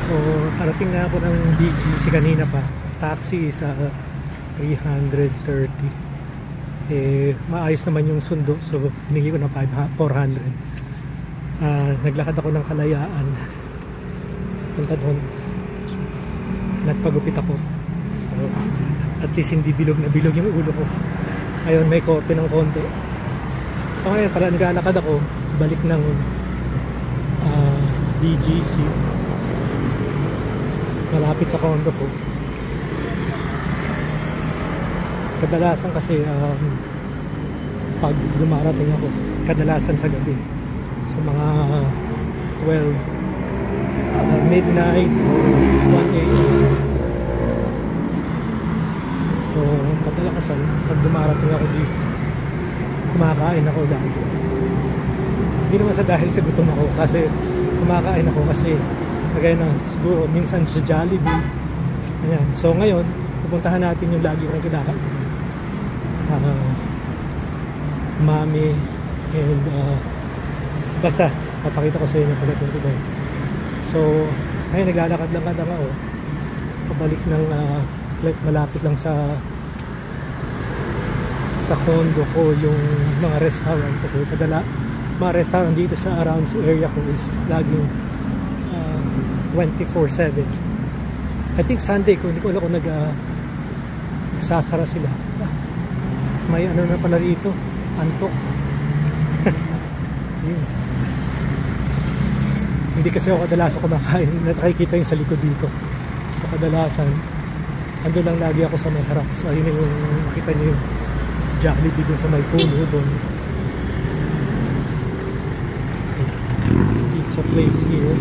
So parating na ako ng BGC kanina pa. Taxi sa 330. Maayos naman yung sundo, so hiningi ko ng 400. Naglakad ako ng Kalayaan punta doon, nagpagupit ako, so at least hindi bilog na bilog yung ulo ko. Ngayon may korte ng konti, so ngayon para naglalakad ako balik ng BGC malapit sa condo ko. Kadalasan kasi pag dumarating ako, kadalasan sa gabi, so mga 12 midnight or 1 AM. So kadalasan pag dumarating ako dito, kumakain ako lagi. Hindi naman sa dahil sa gutom ako, kasi kumakain ako kasi kagaya na siguro minsan sa Jollibee. Ayan. So ngayon pupuntahan natin yung lagi kong kinakain, Mami, and basta papakita ko sa inyo pagdating ko doon. So ngayon naglalakad lang ako pabalik ng malapit lang sa condo ko yung mga restaurant, kasi mga restaurant dito sa around sa area ko is laging 24/7. I think Sunday ko, hindi ko alam kung nagsasara sila. May ano na pala rito, antok. Hindi kasi ako kadalasan kumakain, nakikita yung sa likod dito. So kadalasan ando lang lagi ako sa may harap. So ayun yung makita niyo yung Jollibee doon sa may puno doon. It's a place here.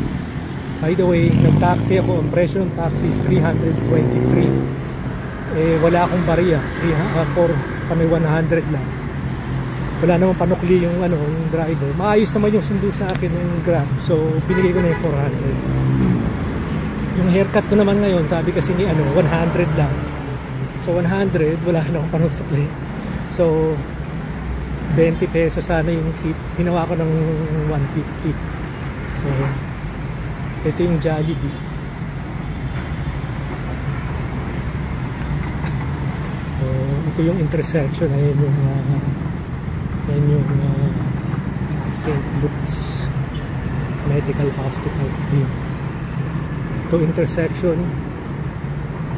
By the way, nag-taxi ako. Ang presyo ng taxi is 323. Wala akong bariya. For kami 100 lang. Wala namang panukli yung yung driver. Maayos naman yung sundo sa akin ng Grab. So binigay ko na yung 400. Yung haircut ko naman ngayon, sabi kasi ni 100 lang. So 100, wala na akong panukli. So 20 pesos sana yung tip. Hinawa ko ng 150. So ito yung Jollibee. So ito yung intersection. Ayan yung St. Luke's Medical Hospital. Ito intersection.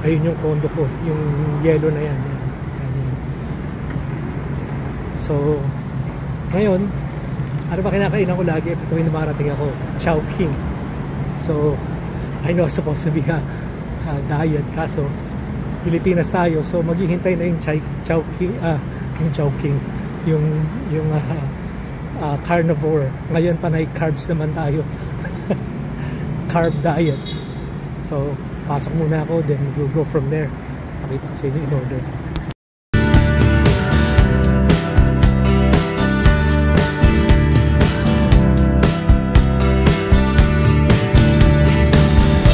Ayun yung condo ko, yung yellow na yan. So ngayon, ano ba kinakainan ko lagi ito yung marating ako? Chowking. So I know supposed to be a diet, kaso Pilipinas tayo, so maghihintay na yung Chowking, yung carnivore. Ngayon panay carbs naman tayo. Carb diet. So pasok muna ako, then we'll go from there. Pakita ko sa inyo in order.